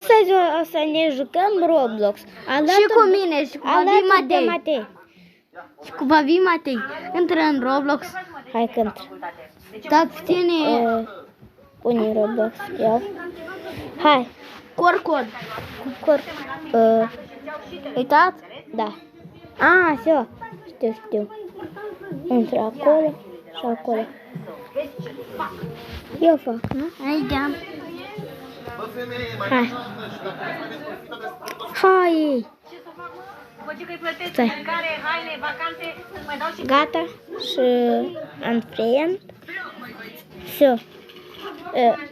Astăzi o să ne jucăm Roblox. Și cu mine, și cu Babi de Matei. Matei. Și cu Babi Matei. Intră în Roblox. Hai că intră. Dacă ține Pune Roblox. Ia. Hai. cod. Cor. Uitat? Da. Все. Știu. Intră acolo și acolo. Eu fac, nu? Aici. Hai. Stai. Gata și unfriend. Все.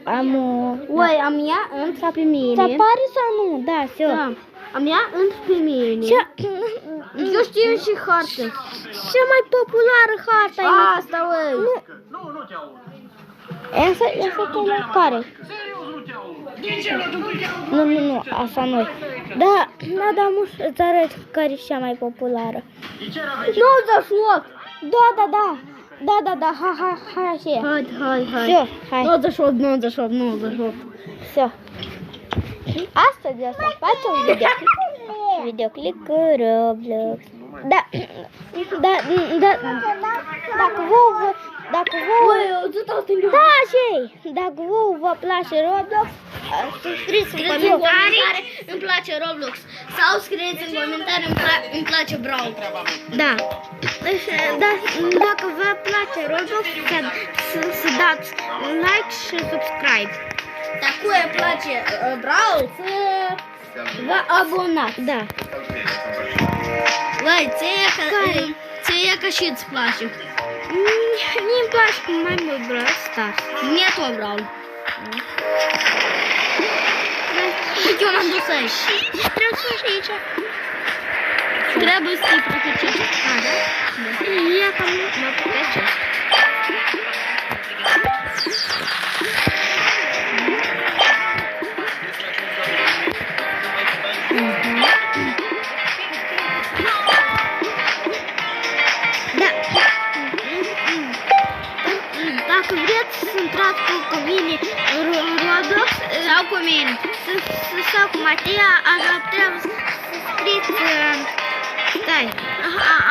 Am Oi, am ea intră pe mine. Ți apare sau nu? Da, все. Da. Am ea intră pe mine. Eu știu și hartă. Cea mai populară harta e. Asta, oi. Nu te aud. Asta care? Nu, asta nu. Da, îți arăt care e cea mai populară. 98. Da, hai așa. Hai. Все, hai. 98. Все. Astăzi o să facem videoclip cu Roblox. Dacă vouă vă place Roblox, scrieți în comentarii îmi place Roblox. Sau scrieți în comentarii îmi place Brawl. Da. Dacă vă place Roblox, să dați like și subscribe. Dacă îi place Brawl, să vă abonați. Da. Vai, ție că și îți place. Mie-mi place mai mult Brawl Stars. Mie tot Brawl. Eu m-am dus aici. Trebuie să și aici. Trebuie să-i pregătești. Da? Ia că mă pregătesc. Dacă vreți să intrați cu mine în Roblox Sau cu mine. sau cu Matea, trebuie să scrieți. Stai,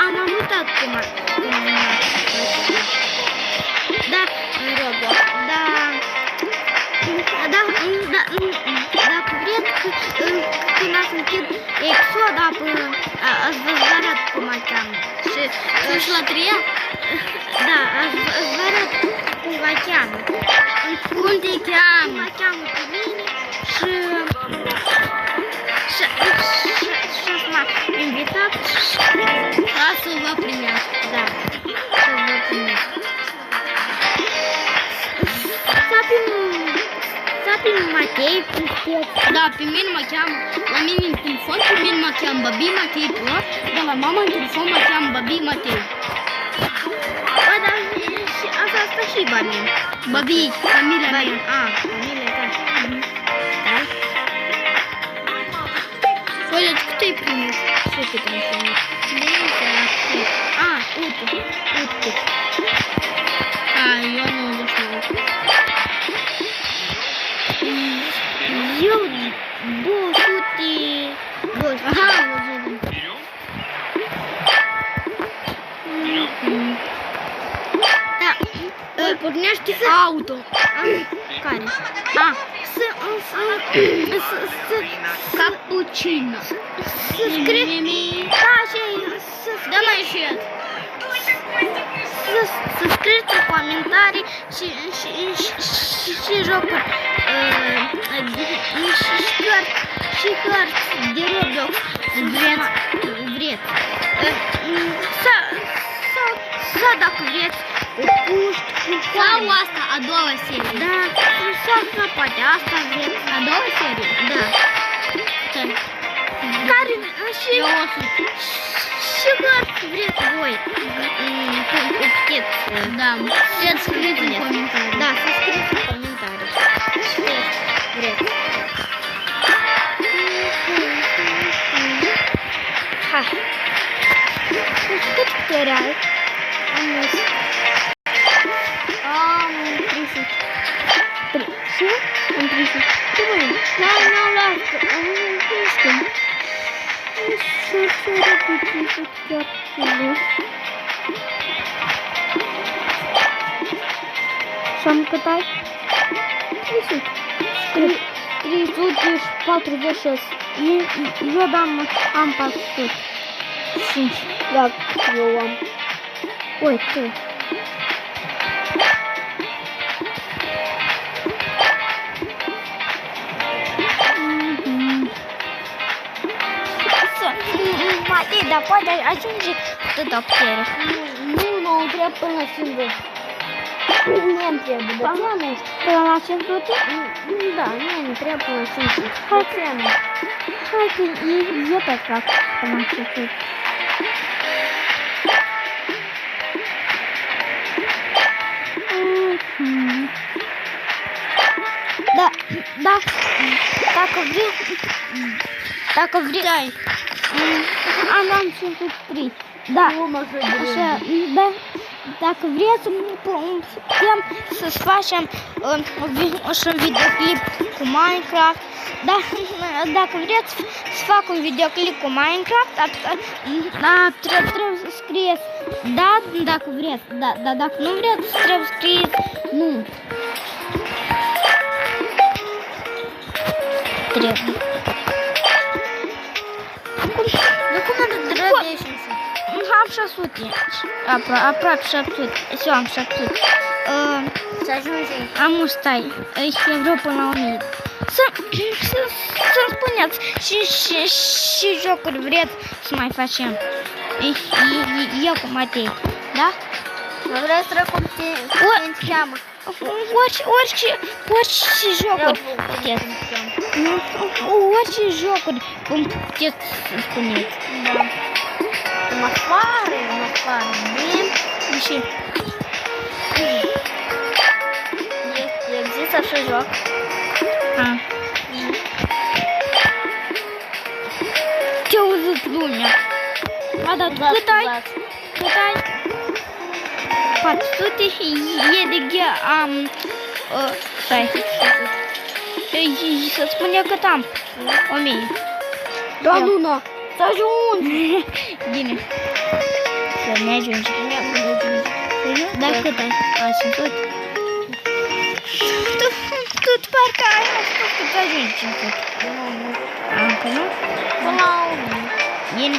am mutat cu Matea. Da, în Roblox. Dacă vreți când ați închid episoda, ați vă arăt cum mă cheamă. Și la tria? Da, ați vă arăt cum mă cheamă. Cum te cheamă? Mă cheamă pe mine și m-a invitat Ca să vă primească. Da, să vă primesc. Sapin Matei, Da, pe mine mă cheamă, la mine în telefon, pe mine mă cheamă Babi Matei Pro, dar la mama în telefon mă cheamă Babi Matei. Bă, dar și asta și Babi. Babi, familia mea. Familia ta. Da? Oye, cât ai primit? Ce cât am primit? Uite. Eu nu știu. Eu 200. Aha, Da. îl pornește auto. Care? Cappuccino. Să scrieți. Da, mai șed. Să scrieți în comentarii și jocuri și hărți de Roblox vreți. Sau dacă vreți puști Sau asta, a doua serie. Da, sau poate asta vreți. A doua serie? Da. Care și hărți vreți voi. Da, puteți scrieți în comentarii. Da, să scrieți în comentarii. Vreți. Hai. Cât cărai? Am 300. Am 300. Ce mai? N-am luat. Și am cât ai? 346. Eu am 405. Da, eu am. Uite. Dar poate ajunge atâta putere. Nu, trebuie până la 50. Mie îmi trebuie, dar ție nu știu. Până la 500? Da, mie nu trebuie până la 50. Hai ție nu. Hai că eu te fac până la 500. Da, dacă vrei, am 503. Da, așa, da, dacă vreți putem să-ți facem și un videoclip cu Minecraft. Da, dacă vreți să fac un videoclip cu Minecraft, trebuie să scrieți da, dacă vreți, da, dacă nu vreți, trebuie să scrieți nu. Trebuie. Trebuie și am 600. Aproape 700. Eu am 700. să ajungi. Am stai. Eu vreau până la 1000. Să-mi spuneți și jocuri vreți să mai facem. Eu cu Matei. Da? Nu vrei să recompenți cheamă. Orice jocuri puteți. Orice jocuri puteți să spuneți. Da. Mă afară. Bine. Și Există așa joc. Ce auzit lumea? Da, cât ai? Cât ai? 400 e de ghea am... Stai. Să spune cât am. 1000. Da, nu. Să ajungi. Bine. Să ne ajungi. Da, cât ai? 500. Tu parcă ai spus că tu ajungi 500. Nu. Încă nu? Până la 1000. Bine.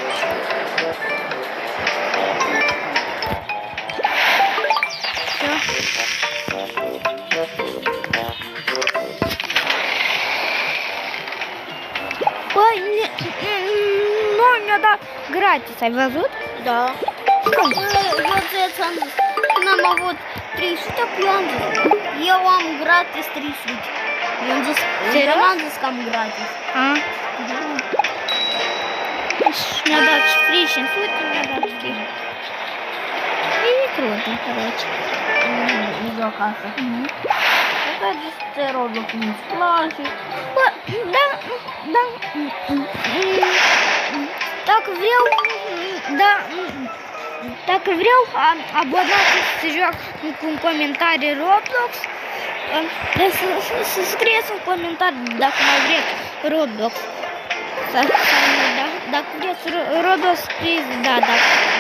Băi, nu mi-a dat gratis, ai văzut? Da. Cum? Eu ți-am zis. Când am avut 300, eu am zis. Eu am gratis 300. Eu am zis. Serios? Eu am zis că am gratis. Mi-a dat și free și în sute, mi-a dat free. E crută, короче. Nu joc asta. Asta este Roblox, nu-ți place. Bă, dacă vreau, abonați să joc cu un comentariu Roblox. Să scrieți un comentariu dacă mai vreți Roblox. Dacă vreți Roblox, scrieți da,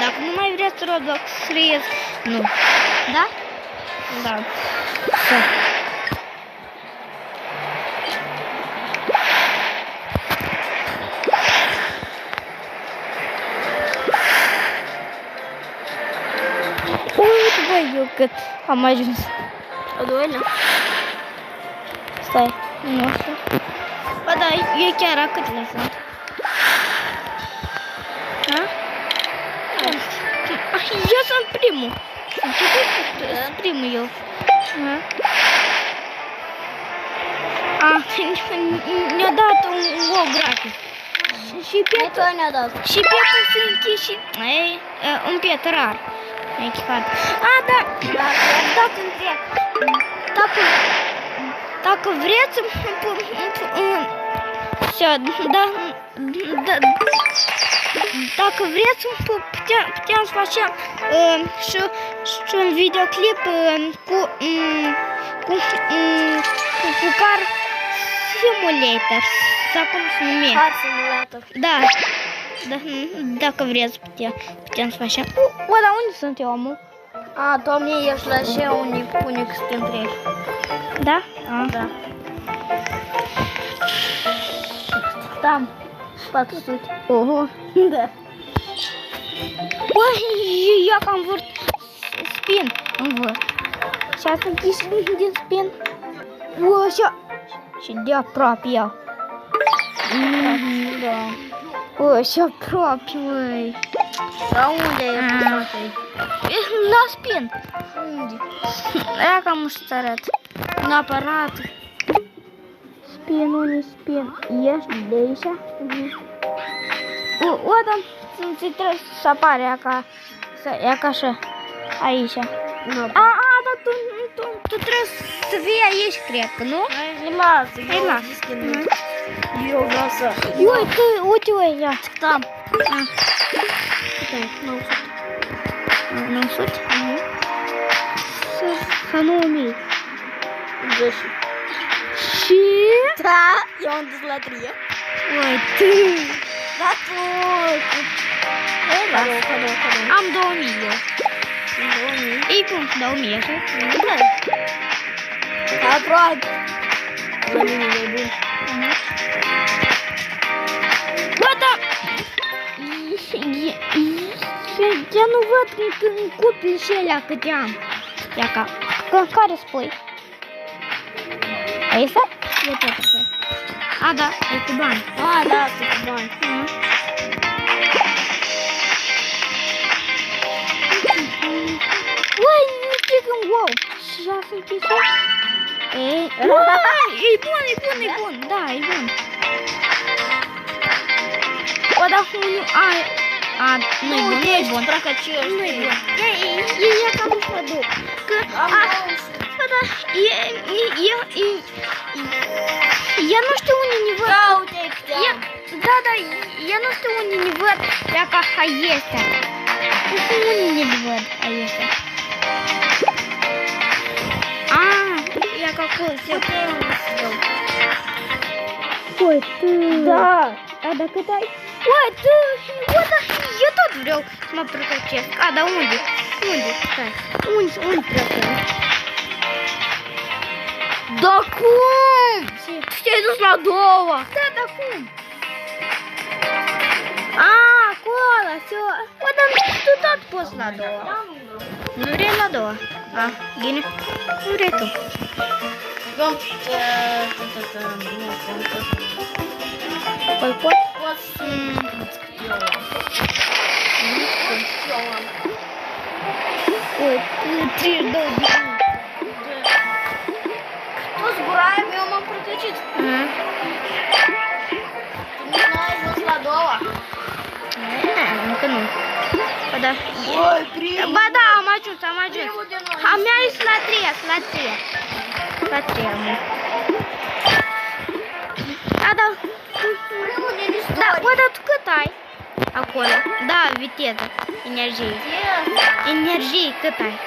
dacă nu mai vreți Roblox, scrieți nu. Da? Da. Uite, băi, eu cât am ajuns. A doilea? Stai, nu știu. Bă, da, eu chiar a câtele sunt. Ha? Eu sunt primul. Sunt primul eu. Ne-a dat un wow gratis. Și Pietru ne-a dat. Și Pietru se închiși. Un Pietru rar. Echipat. Da. Dacă întreb. Dacă vreți, dacă vreți, putem să facem și un videoclip cu Car Simulator, sau cum se numește. Car Simulator. Da. Dacă vreți, putem să facem. O, dar unde sunt eu, amu? A, doamne, ești la și unic spin 3. Da? A. Da. Tam. 400. Oho. Da. Oi, eu cam vârt spin în vârt. Și asta din spin. O, și de aproape eu. Da. O, și aproape, măi. Dar unde e aproape? La spin. Unde? Aia cam nu știu să arăt. În aparat. Spin, unde spin? Ești de aici? O, dar ți trebuie să apare ea ca așa. Aici. Dar tu trebuie să vii aici, cred că, nu? Hai, lasă. Hai, lasă. Eu vreau să... Uite, ia. Tam. Uite, 900? Să nu 1000. 10. Și? Da, eu am dus la 3. Uite. Da, tu. Cadou. Am 2000 eu. 2000. Ei, cum? 2000, așa? Aproape. La mine e bun. Bă, dar... Eu nu văd în cupii și alea câte am. Ia ca... Care spui? Aici? E tot așa. A, da, e cu bani. A, da, sunt cu bani. Uai, nu știu când wow. Și așa sunt chestii. E bun. Da, e bun. O, dar unul... nu-i bun, nu-i bun. Nu-i bun. E cam nu mă duc. Că... Bă, da, eu nu știu unde ne văd. Da, eu nu știu unde ne văd. Dacă este. Nu știu unde ne văd. Este. Ia ca acolo. Uite. Da. Dar cât ai? Uite, eu tot vreau să mă prăcăcesc. Dar unde? Stai. Unde prăcăcesc? Da cum? Te-ai dus la 2. Da, dar cum? Acolo, bă, dar tu tot poți la 2. Nu vrei la 2? Bine. Nu vrei tu. Păi pot? Uite, 32 de ani. Tu zburai, eu m-am protejit. Tu nu ai ajuns la 2. Încă nu. Ba da. Ba da, am ajuns. Am ajuns la 3. La 3 am. Da. Da, bă, dar tu cât ai? Acolo. Da, viteză. Energie, cât ai?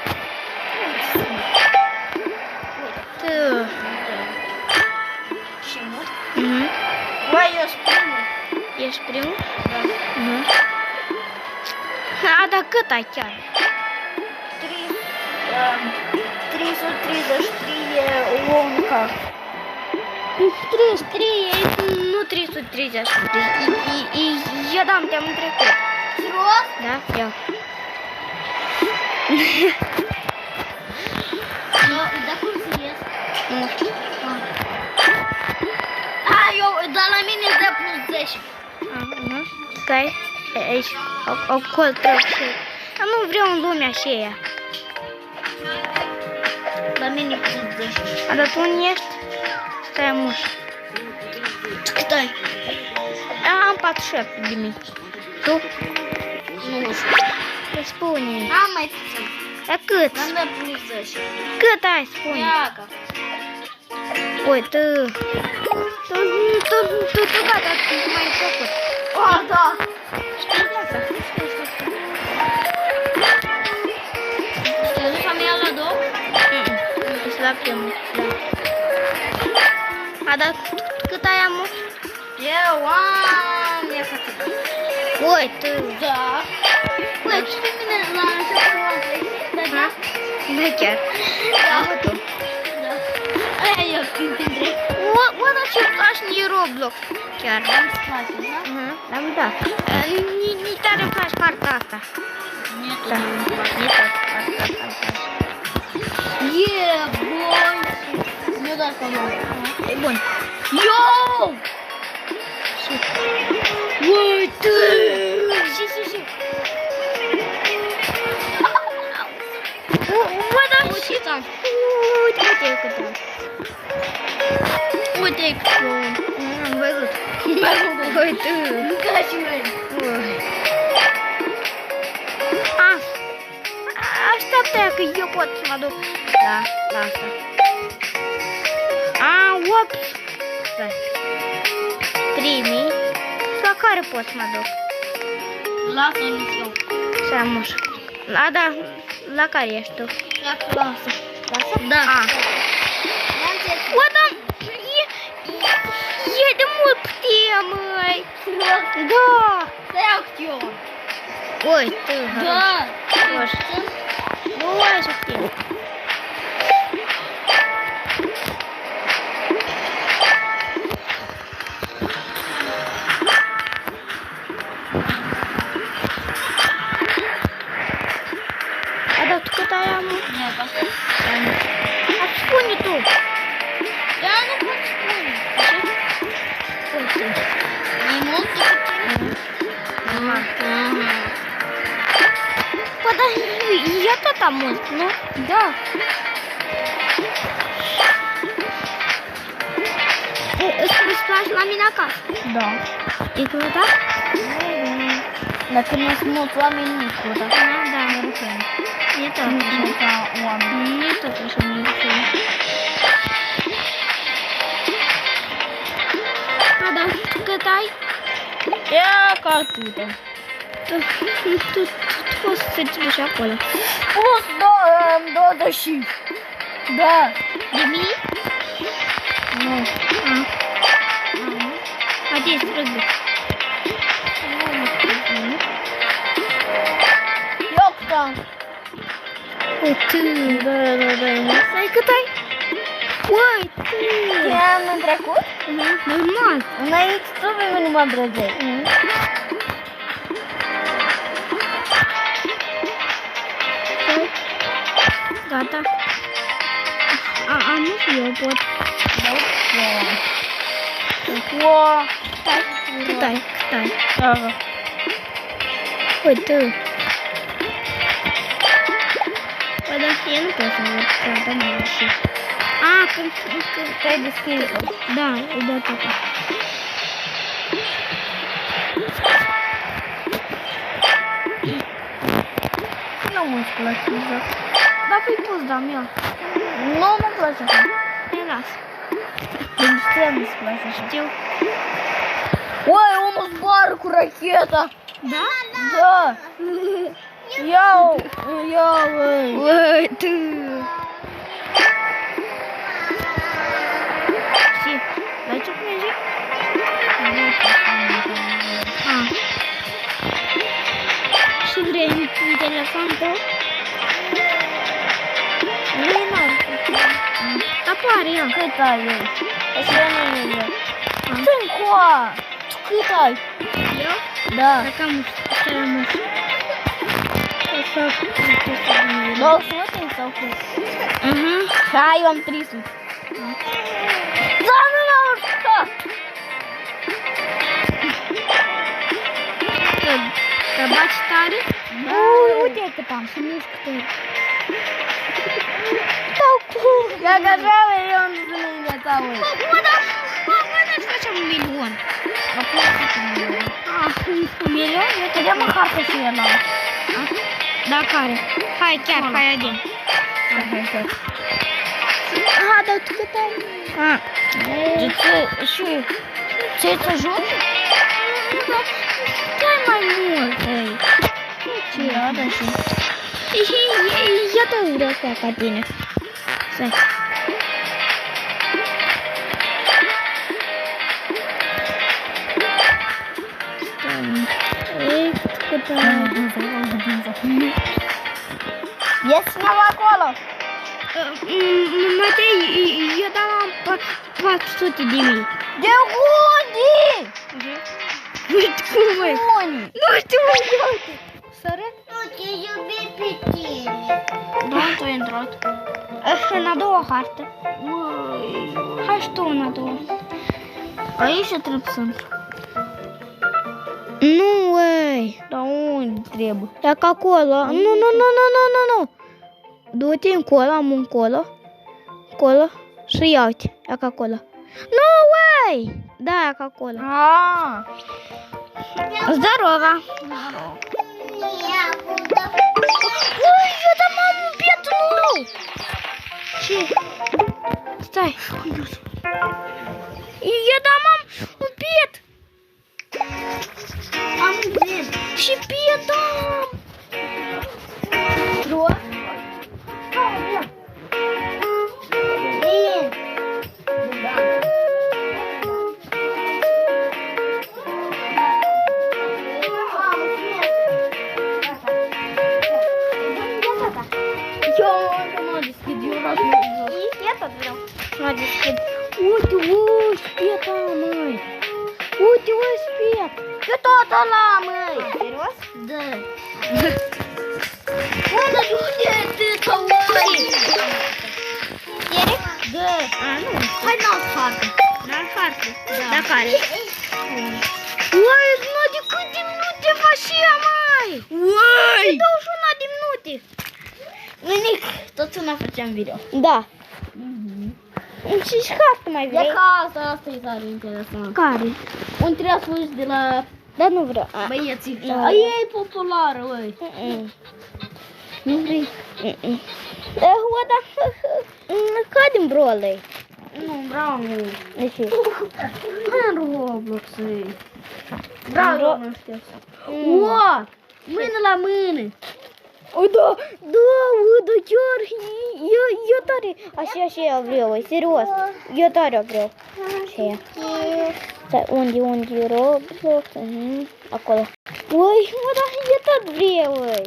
Și mult? Băi, eu sunt primul. Ești primul? Da. Dar cât ai chiar? 333 e onca. 33, nu 333. Eu da, te-am trecut. Serios? Da, eu. Dar cum să ies? Nu știu. Dar la mine e de plus 10. Stai, aici, acolo trebuie. Dar nu vreau în lumea aceea. La mine e plus 10. Dar tu unde ești? Stai, muș. Cât ai? Am 47 de mii. Tu? Nu știu. Te spune. Am mai puțin. Dar cât? Am dat plus 10. Cât ai, spune? Iaca. Uite. Tu gata, tu mai făcut. Da. Știi asta? Te-ai dus la mea la 2? Ești la primul. Dar cât ai, amu? Eu am... Uite. Da. Băi, știi mine la început am trezit, da? Da, chiar. Da. Da. Aia e între. Ăla ce place în Roblox. Chiar. Îți place, da? Da, da. Nici tare îmi place partea asta. Mie tot Da. îmi place. Mie tot partea asta îmi place. Yeah, boy! Eu doar că mă. E bun. Yo! Uite! Și. Bă, da, și Uite-am. Uite cât am. Uite că Am văzut. Uite. ca și noi. Așteaptă că eu pot să mă duc. Da, la asta. Ups. Stai. 3000. La care pot să mă duc? Lasă-mi eu. Să am ușă. Da, la care ești tu? Lasă. Lasă? Da. Bă, dar e de mult putie, măi. Da. Să iau eu. Uite. Da. Nu ai să știu. Dar tu cât ai am? Spune tu. Da, nu pot spune. Uite. E mult de puțin? Bă, dar e atâta mult, nu? Da. Îți place la mine acasă? Da. E cruda? Dacă nu sunt mulți oameni, nu știu, dar Da. E tot nu așa. sunt ca oameni. E tot așa, nu știu. Da, tu cât ai? Ia ca atâta. Tu poți să te duci acolo. Plus 20. Da. De mii? Nu. Haide, strângă. Eu cât am? Uite. Da. Stai, cât ai? Uite. Ce-am în trecut? Normal. Înainte tu pe mine mă drăgeai. Gata. Nu știu, eu pot. Wow. Cât ai? Da. Uite. Bă, dar eu nu pot să văd toată mea și... Când Te-ai deschis-o. Da, e de atâta. Nu mă-ți place joc. Dacă îi poți, da, mi-o. Nu mă place așa. Te las. Deci ce nu-ți place așa? Știu. Uai, omul zboară cu racheta. Da? Da. Iau, uai. Uite. Și, dai ce merge? Și vrei un telefon tău? Vrei n-ar. Apare ea. Cât ai eu? Așa nu e eu. Țâncoa! Tu cât ai? Eu? Da. Dacă am ușă. Așa, uite. 200 sau cât? Hai, eu am 300. Da, nu m-am urcat! Că baci tare? Da. Uite cât am și mișc tare. Dacă așa eu nu sunt în viața lui. Bă, dar facem 1 milion. Acum cât un milion? 1 milion? Eu Te dea mă hartă și el am. Da, care? Hai, chiar, hai again. Dar tu cât ai? Și ce să joci? Dai mai mult, ei. Ce ada și? Ia te ură asta ca tine. Stai. cât... Ești cineva acolo? Matei, eu dau 400 de mii. De unde? Cum e? Unde? Nu știu, uite. Sără? Nu te iubi pe tine. Da, tu ai intrat. Asta în a doua hartă. Hai și tu în a doua. Aici trebuie să intru. Nu, uai. Dar unde trebuie? E ca acolo. Nu. Du-te încolo, am încolo. Acolo. Și ia-te. E ca acolo. Nu, uai. Da, e ca acolo. Здорово. Ой, eu da m-am umpit, nu! Ce? Stai. Eu da m-am umpit. Am zis. Și piedam. Tro? Mă deschid. Uite, o spieta, măi. Uite, o spiet. Eu tot ăla, măi. Serios? Da. Unde e atâta, măi? Eric? Da. Nu. Hai n-am hartă. N-am hartă. Da. Da, care? Uai, nu de câte minute faci ea, măi? Uai! 21 de minute. Nimic. Tot una făceam video. Da. Și hartă mai E vrei? ca asta e tare interesant. Care? Un trebuie să fugi de la Dar nu vreau. băieții. Da. E populară, uai. Nu vrei? Da, cade în brolei. Nu, vreau nu. De ce? Hai în Roblox, ei. Vreau În eu, Ro- nu știu. Ua! Mână la mână. O, da, chiar, eu tare, așa eu vreau, serios, eu tare vreau. Așa. Stai, unde e Roblox? Acolo. Ui, mă, da, eu tot vreau, ui.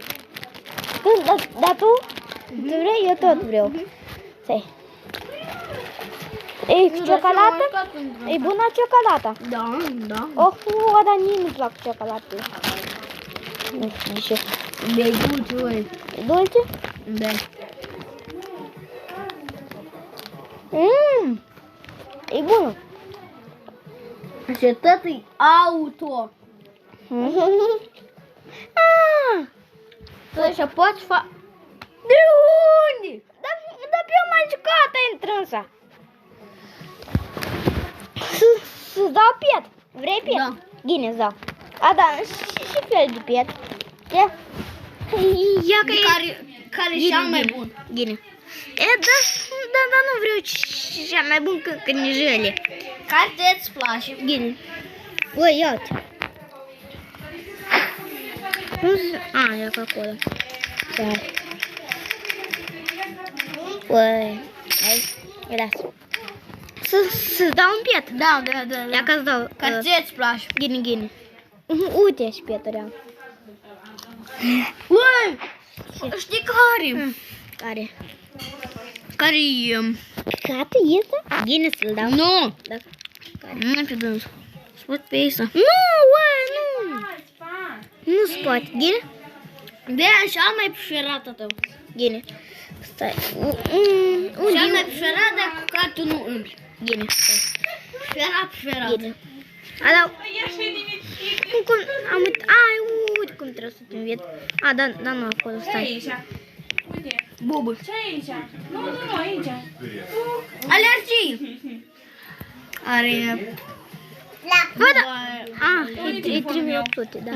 Da, tu? Tu vrei? Eu tot vreau. Stai. E ciocolată? E bună ciocolata? Da, da. Oh, dar nici nu-mi plac ciocolate. Nu știu de ce. De dulce, uai. E dulce? Da. E bună. Și tot e auto. Tu așa poți fa... De unde? Dar pe eu m-am jucat intrânsa. Să-ți dau piet. Vrei piet? Da. Bine, îți dau. A, da, și fel de piet. Ia. Ia că Care e cel mai bun? Bine. E, da, nu vreau cea mai bun că ne jele. Care te-ți place? Bine. Ui, ia-te. A, e ca acolo. Da. Ui, hai, lasă. Să-ți dau un piet. Da. Ia că-ți dau. Care ți-ți place? Gine. Uite și pietărea. Ui! Știi care? Care? Care e? Gata, este? Gine să-l dau. Nu! Da. Care? Nu pe dâns. Spot pe Isa. Nu, nu! Nu se poate. Gine? De aia cea mai preferată tău. Gine. Stai. Cea mai preferată de cu care tu nu îmbli. Gine. Preferată. Gine. Ala. Cum am uitat. Ai, uite cum trebuie să te învit. A, da, nu acolo, stai. Bubă. Ce e aici? Nu, aici. Alergii. Are... Bă, da. A, îi trebuie 800, da.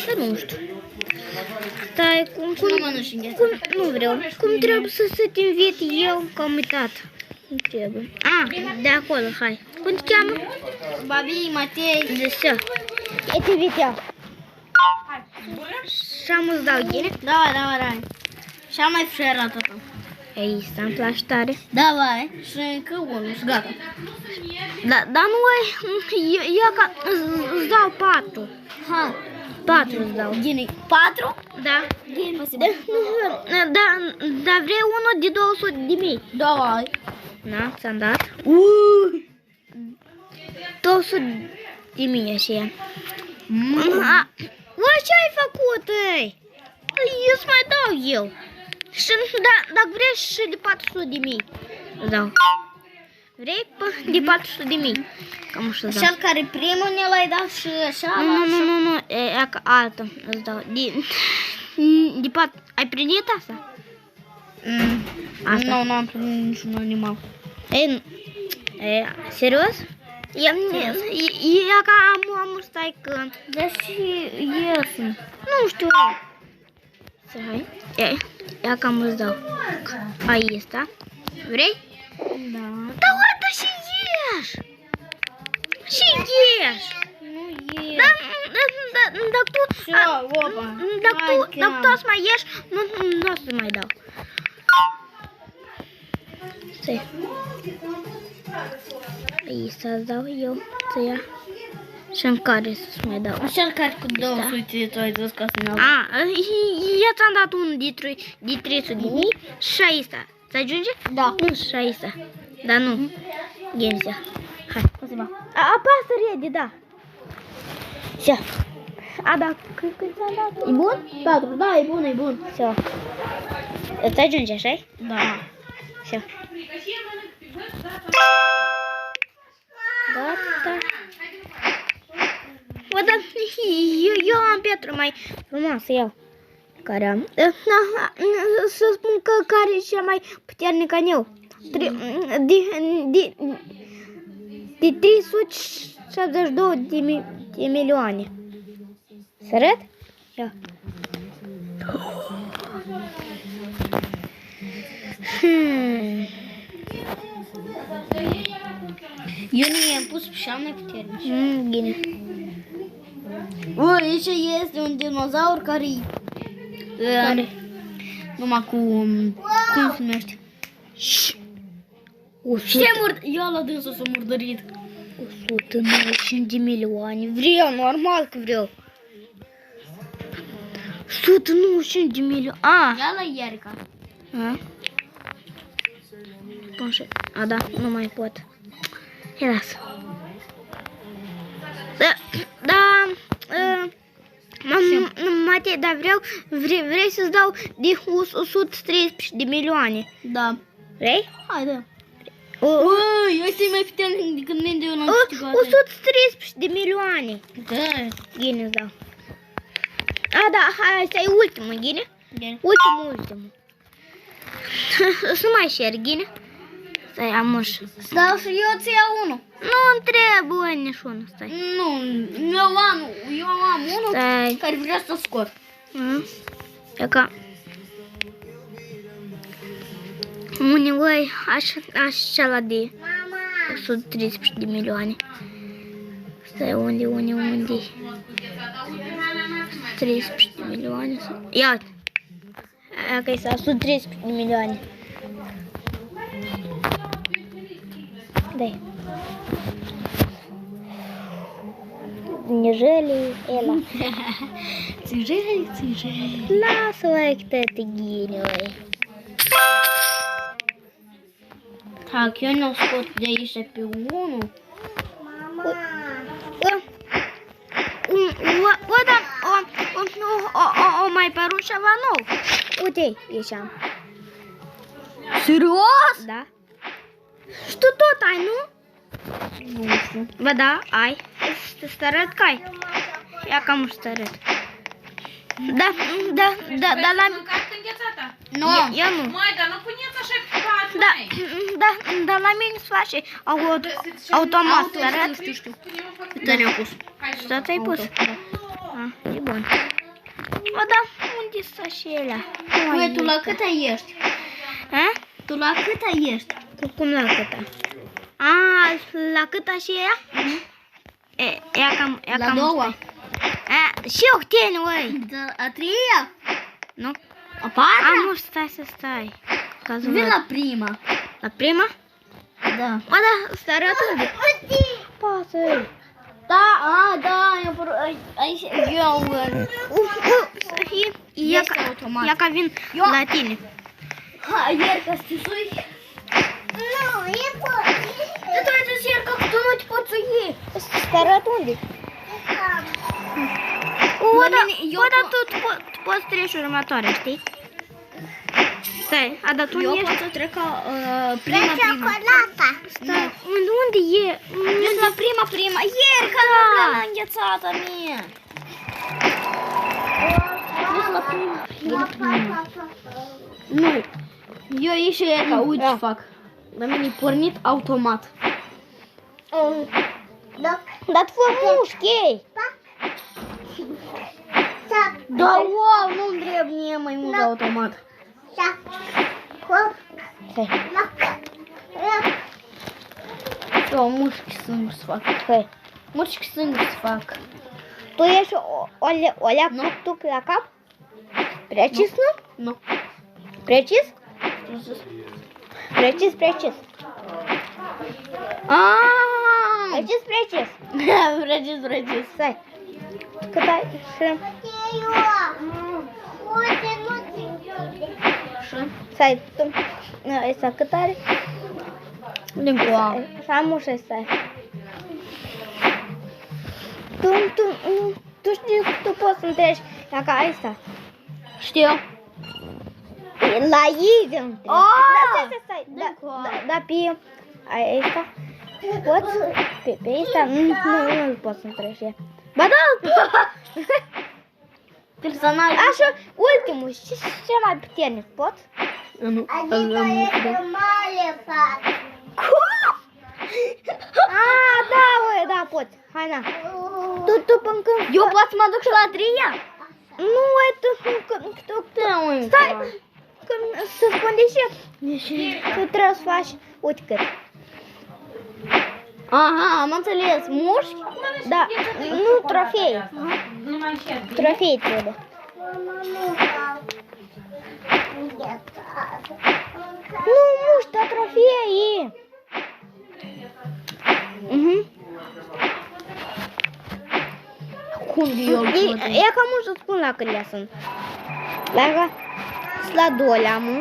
Dar nu știu. Stai, cum nu vreau. Cum trebuie să te invit eu, că am uitat. Nu trebuie. A, de acolo, hai. Cum te cheamă? Babi, Matei. De ce? E te invit eu. Și am îți dau gine? Da. Cea mai preferată tău. Ei, îmi place tare. Da, vai. Și încă unul, și gata. Da, nu ai, eu ca îți dau 4. Ha. 4 îți dau. Gine, 4? Da. Gine, Da, vrei unul de 200.000. Давай. Na, ți-am dat. 200.000 așa. Bă, ce ai făcut, ei? Eu îți mai dau eu. Și dacă vrei și de 400.000 îți dau. Vrei de 400.000? Cam așa îți dau. Cel care primul ne l-ai dat și așa? Nu, e ca altă îți dau. De 4... Ai prindit asta? Asta. Nu, n-am primit niciun animal. Serios? E ca am stai că... Da și ies. Nu știu. Stai. Ia cam îți dau. Aici este. Vrei? Da. Da, uite și ieși. Și ieși. Nu ies. Dacă tu... Dacă tu o să mai ieși, nu o să mai dau. Stai. Aici să-ți dau eu, să ia. Și în care să-ți mai dau. Cel care cu 200 tu ai zis ca să ne Eu ți-am dat unul de 300.000 și aici. Ți ajunge? Da. Nu, și aici. Dar nu. Ghenția. Hai. Спасибо. Apasă rede, da. Все. Da, cât ți-am dat? E bun? 4, da, e bun, e bun. Все. Îți ajunge, așa? Da. Все. Gata. Bă, dar eu am piatră mai frumoasă, iau. Care am. Să spun că care e cea mai puternică în eu. De 372 de milioane. Să arăt? Ia. Eu nu i-am pus și am neputernici. Bine. Aici este un dinozaur care numai cu... Cum se numește? Eu la dânsul s-a murdărit. 195 de milioane. Vreau, normal că vreau. 195 de milioane. Ia la Iarica. Da, nu mai pot. Ia lasă. Matei, dar vrei să-ți dau de 113 de milioane. Da. Vrei? Hai, da. Ăsta e mai puternic decât mine de eu n-am câștigat. 113 de milioane. Da. Ghine îți dau. Da, hai, asta e ultimul, Ghine. Ultimul. Să mai șer, Ghine. Stai, am și. Da, și eu ți iau unul. Nu-mi trebuie nici unul, stai. Nu, eu am unul Stai. care vrea să scot. E ca... Unii așa la de 113 de milioane. Stai, unde? 113 de milioane. Ia uite. Aia că e 113 de milioane. Дай. Неужели Эла? Țigeli. Lasă-o că te ghinoi. Так, eu nu scot de aici pe unul. O mai părut ceva nou. Uite, ieșeam. Serios? Da. Și tu tot ai, nu? Nu știu. Ba da, ai. Să arăt că ai. Ia cam să arăt. Da, la... Mâncați înghețata? Nu. Eu nu. Mai, dar nu puneți așa pe pat, Dar la mine se face automat, să arăt. Știu. Câte ne-au pus? Tot ai pus? E bun. Bă, da, unde sunt și ele? Băi, tu la cât ai ești? Tu la cât ai ești? Cum la câta? La câta și ea? Ea cam... La doua. Și eu tine, uai. A treia? Nu? A patra? Nu, stai. Vin la prima. La prima? Da. Bă, da, să arăt unde? Pasă. Da, aici eu Să fie. este automat. Ia ca vin Eu- la tine. Ha, Ierca, stisui? Nu, e pot. Tu trebuie să Ierca, că tu nu te poți sui. Să arăt unde. Eu Dar tu poți treci următoarea, știi? Stai, a dat Eu unde pot ești? să trec ca prima. Stai, unde e? Eu sunt la prima. Ierca, nu prea la înghețată mie. Eu sunt la prima. Nu. Eu ieși și Ierca, uite ce fac. La mine e pornit automat. Dar tu fă mușchi. Da, wow, nu-mi trebuie mie mai mult automat. Eu mușchi singur să fac. Mușchi singur să fac. Tu ești olea Nu. tu la cap? Precis, nu? Nu. Precis? Precis. Precis. Precis. Stai. Cât ai? Stai, tu. Ăsta cât are? Din coa. Așa mușă stai. Tu știi că tu poți să întreci dacă ai asta. Știu. La ei de întreci. Ah! Stai. D'accord. Da, pe asta poți? Pe asta nu poți să întreci. Ba da! Personal. Așa, ultimul, ce mai puternic, poți? Nu. Da, poți. Hai, na. Tu până când... Eu pot să mă duc și la treia? Nu, stai, când se spune și tu trebuie să faci, uite cât. Aha, am înțeles. Mușchi? Da, nu trofei, Nu mai încerc. trofei trebuie. Nu, muști, dar trofei. Cum de eu pot? E ca mult să spun la cât sunt. La la doilea, mă.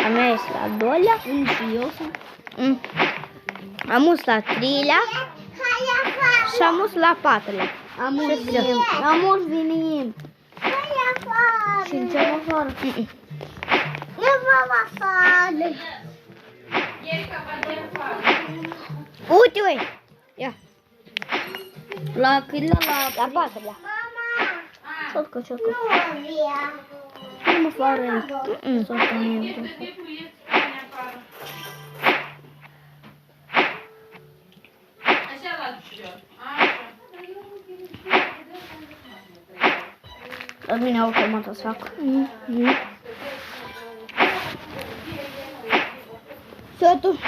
A mea este la doilea. Și eu sunt. Am mus la treilea și am mus la patrulea. Am venim. Și în ce afară? Uite, ui. Ia, La cât la patrulea. Ciotcă. Nu mă fară. Așa la cior. Așa. La mine automat o să fac. Și tu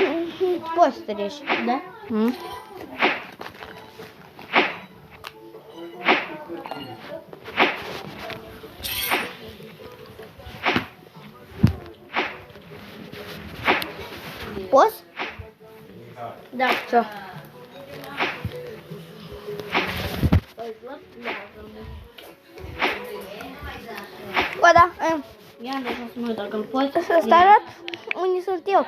poți să treci. Da? Poți? Da. Ce? Bă, da, Ia de să mă uit dacă îl poți. să arăt unde sunt eu.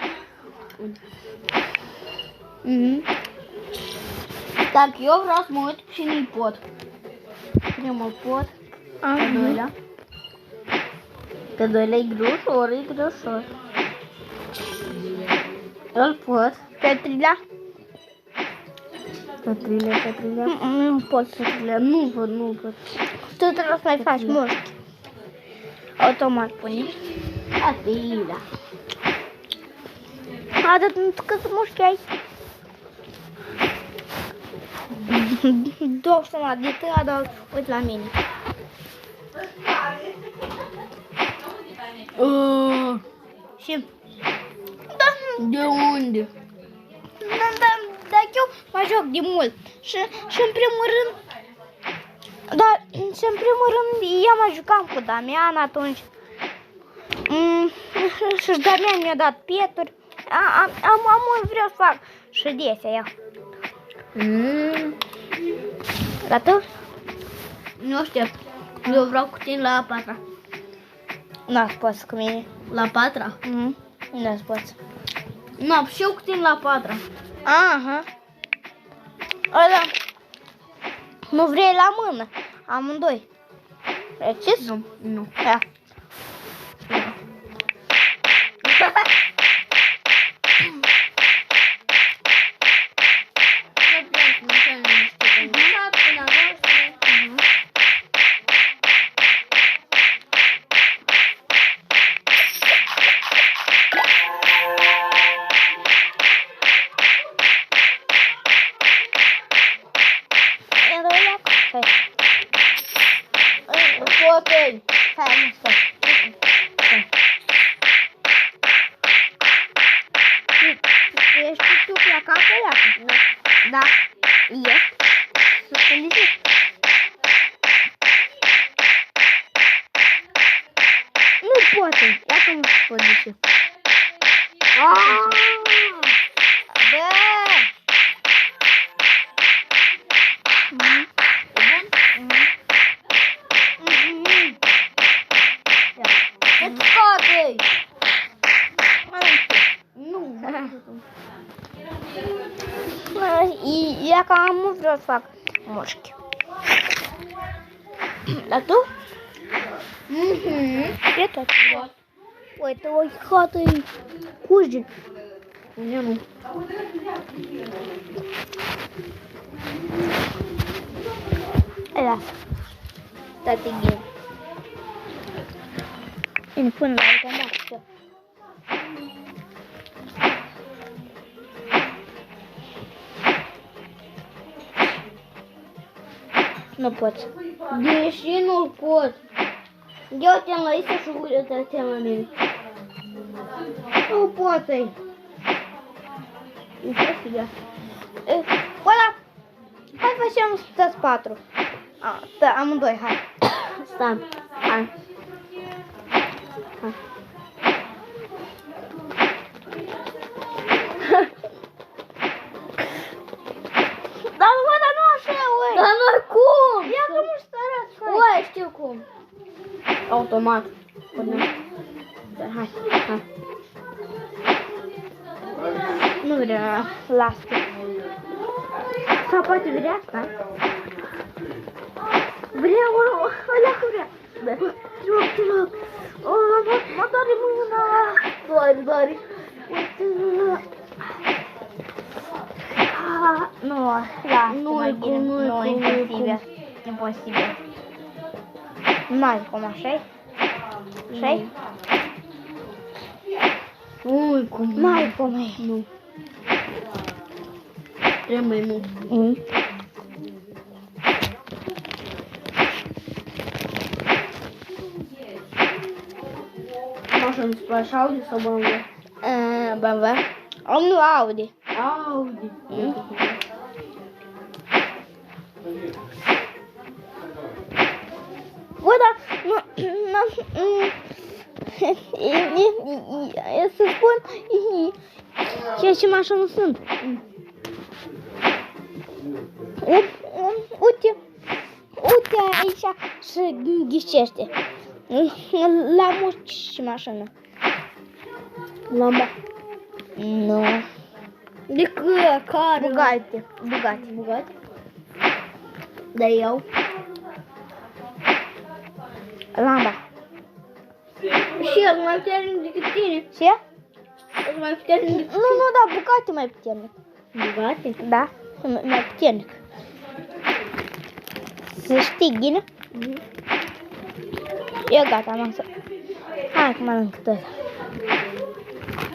Dacă eu vreau să mă uit și nu-i pot. Primul pot. Pe doilea. Pe doilea e greușor. Îl pot. Pe treilea? Pe treilea. Nu pot. Pe treilea. Nu pot. Tu trebuie să mai faci mușchi. Automat pune. A treilea. Dar tu câți mușchi ai? 21 de tăia, dar uite la mine. Și? Da, De unde? Dacă eu mă joc de mult și în primul rând, și în primul rând eu mă jucam cu Damian atunci și Damian mi-a dat pieturi, vreau să fac și de astea eu. Gata? Nu știu. Eu vreau cu tine la a patra. N-ați poți cu mine. La a patra? N-ați poți. Nu, și eu cu tine la a patra. Aha. Ăla. Nu vrei la mână. Amândoi. Precis? Nu, nu. Da. Potei. Hai, nu stai. Ești tu la capul ăla? Da. E. Să felicit. Nu poate. Ia că nu se felicit. Bă! Îți potei. Nu. Ia că nu vreau să fac mușchi. Dar tu? E tot. Uite, o hată-i cuji. Eu nu. Lasă. Tati ghim. Îmi pun la automat. Nu poți. Deși nu-l pot. Eu te-am la Isa și uite-te la mine. Nu potei. Imposibil. Ăla. Hai facem toți patru. Da, amândoi, hai. Stai. Hai. Dar nu așa, ui. Dar noi cum? Ia că nu stărați, Ui, știu cum. Automat. Dar hai. Nu vrea, lasă. Sau poate vrea asta. Vrea, ăla că vrea. Te rog. Mă doare mâna. Doare. Uite. Nu, lasă. Nu-i cum, nu-i imposibil. Imposibil. N-ai cum, așa-i? Așa-i? Nu-i cum. N-ai cum e. Nu. Trebuie nu. Mașină spre așa Audi sau BMW? BMW. Nu Audi. Audi. Bă, dar să spun ce mașini sunt. Uite aici și ghicește. La mușchi și mașină. Lamba. Nu. De care? Bugatti. Da eu. Lamba. Și el mai puternic decât tine. Ce? El mai puternic decât Nu, da, Bugatti mai puternic. Bugatti? Da, mai puternic. Să știi, Ghina? E gata, am să... Hai că mănânc tot.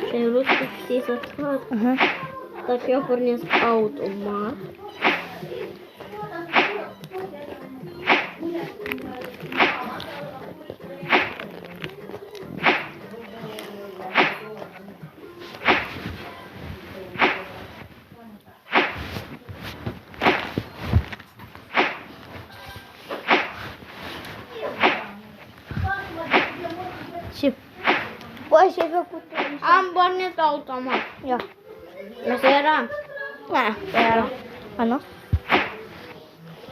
Și-ai vrut să știi să fac. Dacă eu pornesc automat. Și... Bă, și-ai făcut... Am pornit automat. Ia. Asta era. Da, era. A, nu?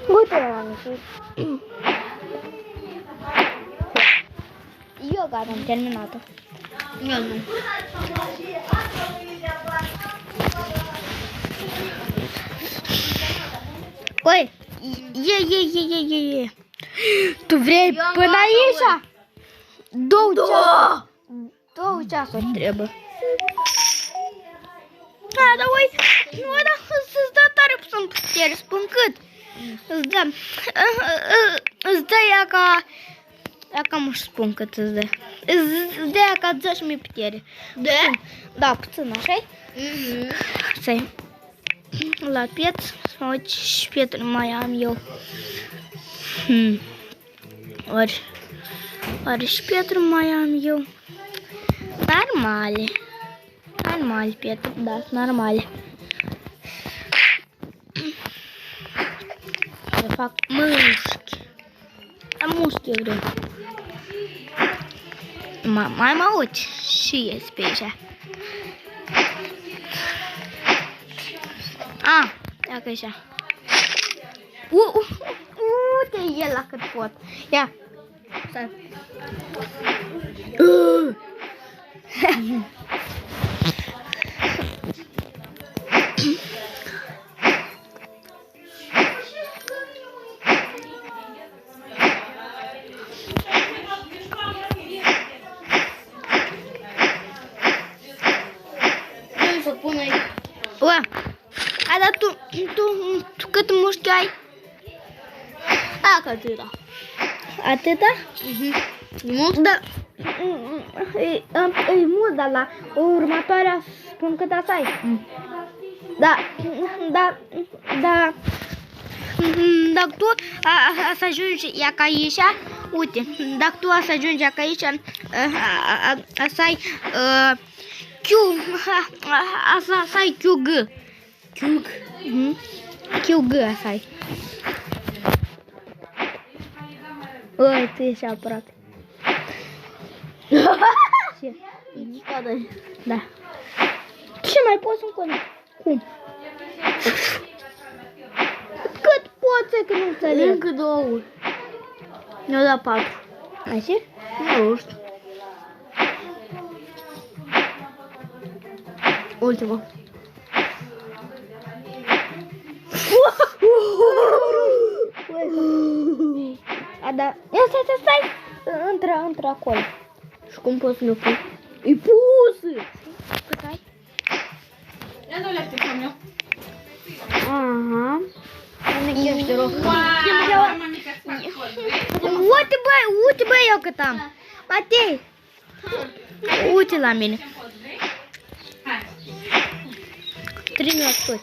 Uite la mine. Eu gata, am terminat-o. Eu nu. Oi, e. Tu vrei Eu am până luat-o, aici? 2 ceasuri trebuie. Da, dar ui, nu, da, să-ți dă tare puțin putere, spun cât. Îți dă ea ca... Dacă mă spun cât îți dă. Îți dă ea ca 10.000 putere. De? Da, puțin, așa-i? Stai. La pieț, să mă uit și pietre mai am eu. Ori și pietre mai am eu. Normale. Normale pietre, da, sunt normale. Să fac mușchi. Am mușchi eu vreau. Mai mă uit și ies pe aici. Dacă așa. Uite el la cât pot. Ia. Stai. Cum să pun aici? Ua. Dar tu cât mușchi ai? Că atâta. Atâta? Mult? Da. E mult, dar la următoarea spun cât asta ai. Da. Dacă tu să ajungi ea ca aici, uite, dacă tu să ajungi ea ca aici, să ai să ai QG. QG să ai. Uite, ești aproape. Da. Ce mai poți încă? Cum? Cât poți că nu înțeleg? Încă 2. Ne-au dat 4. Așa? Nu știu. Ultima. Da. Ia stai. Intră acolo. Și cum pot să ne pun? E pus! Cât ai? Ia dă-o la telefon meu. Aha. Nu te rog. Uite băi, eu cât am. Matei. Uite la mine. Hai. 3.800.